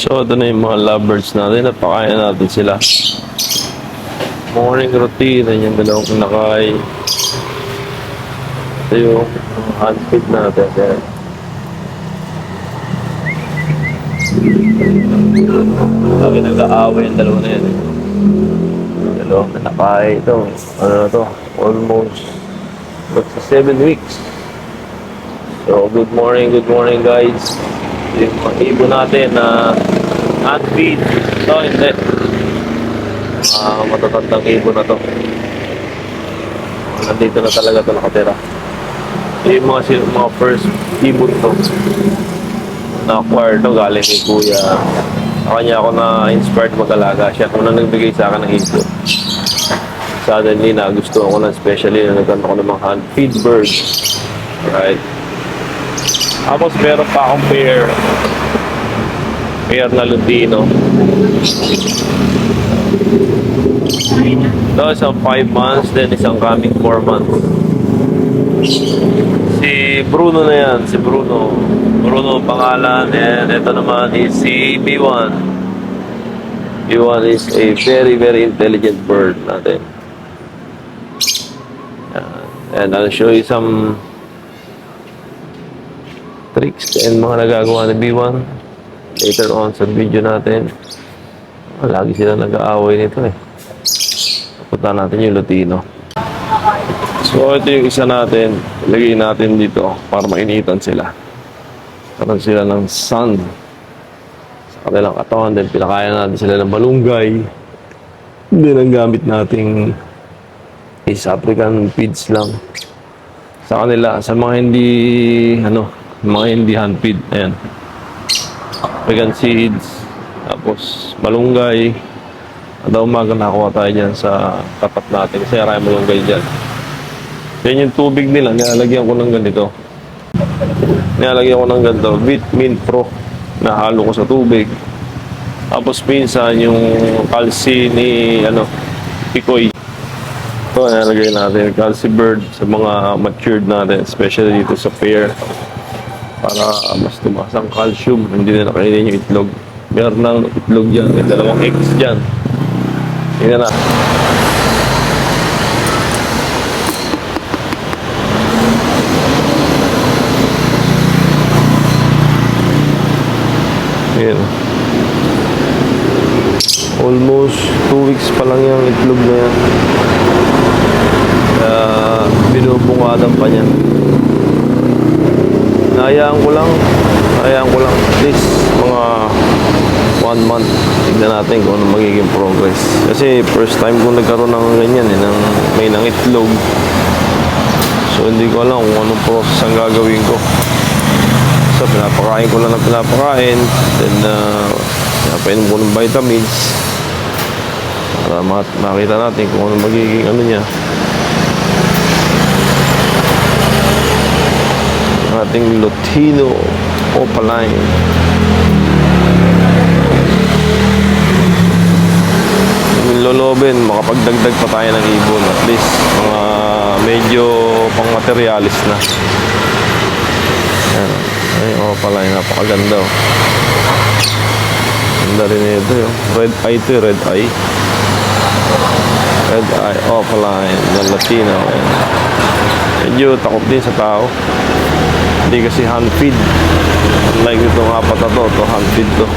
So, ito na yung mga lovebirds natin. Napakain natin sila. Morning routine. Yan yung dalawang kinakain. Ito yung hand feed natin. Yan. Lagi nag-aaway yung dalawa na yan. Dalawang kinakain ito. Ano na ito? Almost 7 weeks. So, good morning guys. Yung mga ibon natin na hand feed. Ito, hindi. Matatandang ibon na to. Nandito na talaga ito nakatira. Yung mga first ibon to. Na-acquire to galing kay Kuya. Sa kanya ako na-inspired mag-alaga. Siya kung nagbigay sa akin ng ibon. Suddenly, nagustuhan ko na, especially na nagkanta ko ng mga hand feed birds. Right? Tapos meron pa akong pair na Lutino. Ito, isang 5 months, then isang coming 4 months. Si Bruno na yan, si Bruno. Bruno ang pangalan, and ito naman is si B1. B1 is a very intelligent bird natin. And I'll show you some tricks and mga nagagawa ni B1 later on sa video natin. Lagi sila nag-aaway nito eh. Punta natin yung Lutino. So ito yung isa natin. Ilagay natin dito para mainitan sila. Karoon sila ng sun sa kanilang katawan. Then pinakain natin sila ng malunggay. Then ang gamit nating is African feeds lang. Sa kanila, sa mga hindi hand feed, ayan, vegan seeds, tapos malunggay. Kada umaga nakakuha tayo dyan sa tapat natin kasi maraming malunggay dyan. Yan yung tubig nila, nilalagyan ko ng ganito, Vitamin Pro na halo ko sa tubig. Tapos minsan yung calci ni Picoy, ito nilalagay natin calci bird sa mga matured natin, especially dito sa pair, para mas tumaas ang calcium, hindi na nakainin yung itlog. Meron ng itlog dyan, may dalawang eggs dyan. Tingnan na. Ayan. Almost 2 weeks pa lang yung itlog na yan. Binubungadan pa niya. Hayaan ko lang at least mga 1 month. Tignan natin kung ano magiging progress. Kasi first time kong nagkaroon ng ganyan may itlog. So hindi ko alam kung anong process ang gagawin ko. So pinapakain ko lang ng pinapakain. Then pinapainom ko ng vitamins para makita natin kung ano magiging niya. Ating Lutino Opaline. Lolobin, makapagdagdag pa tayo ng ibon. At least, mga medyo pang materialis na. Ayan. Ay, Opaline, napakaganda. Ganda rin ito yung red eye to, red eye. Red eye, Opaline, ng Lutino. Ayan. Medyo takot din sa tao. Hindi kasi hand feed. Unlike itong apat na to hand feed to.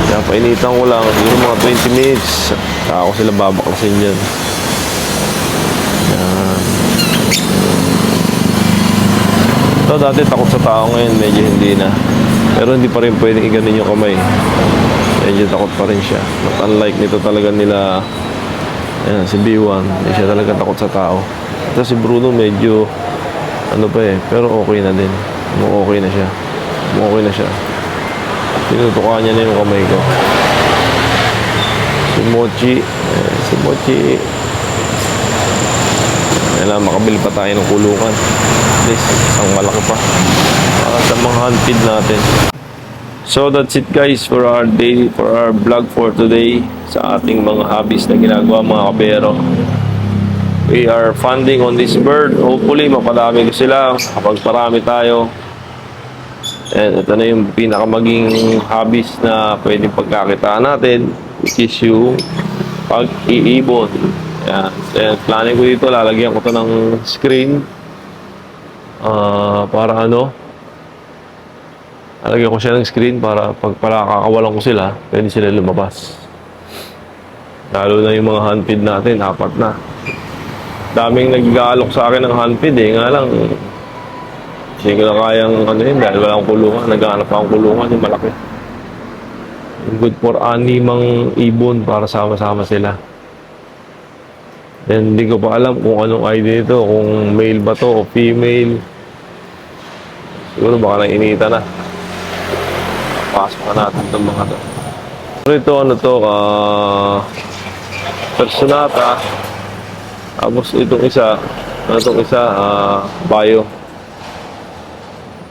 Kaya painitan ko lang, yung mga 20 minutes, ako sila babaklasin dyan. Yan. So, dati takot sa tao, ngayon medyo hindi na. Pero hindi pa rin pwedeng iganin yung kamay. Medyo takot pa rin siya. But unlike nito talaga nila, ayan, si B1, hindi siya talaga takot sa tao. Ito si Bruno medyo pero okay na din. Okay na siya. Tinutukan niya na yung kamay ko. Si Mochi, kailangan makabili pa tayo ng kulungan. At least isang malaki pa para sa mga hand feed natin. So that's it guys for our vlog for today sa ating mga hobbies na ginagawa mga kabero. We are funding on this bird. Hopefully, mapadami ko sila. Kapag parami tayo, And ito na yung pinakamaging hobbies na pwedeng pagkakitaan natin, which is yung pag-iibon. Yan. And planning ko dito, lalagyan ko to ng screen. Para ano, lalagyan ko siya ng screen para pag kakawalan ko sila, pwede sila lumabas. Lalo na yung mga handfeed natin, 4 na. Daming nag-aalok sa akin ng handfeed eh, nga lang, hindi ko na kayang ano yun dahil walang kulungan. Naghahanap akong kulungan yung malaki. Good for 6 ibon para sama-sama sila. And hindi ko pa alam kung anong ID nito, kung male ba to o female. Siguro baka nang inita na. Pasok na natin itong mga to. Pero ito ano to, Personata. Tapos itong isa, Bio.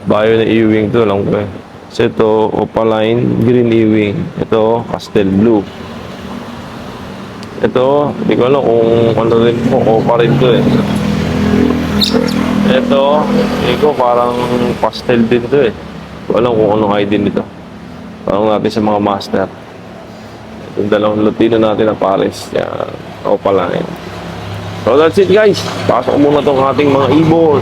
Bio na Ewing to lang ko eh. So ito, Opaline Green Ewing. Ito, Pastel Blue. Ito, hindi ko alam kung ano rin po, Opa rin to eh. Ito, hindi ko parang pastel din to eh. Hindi ko alam kung anong ID nito. Parang natin sa mga master. Itong dalawang Lutino natin na Paris. Yan, Opaline. So that's it guys. Pasok muna tong ating mga ibon.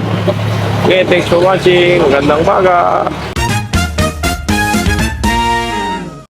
Okay, thanks for watching. Magandang baga.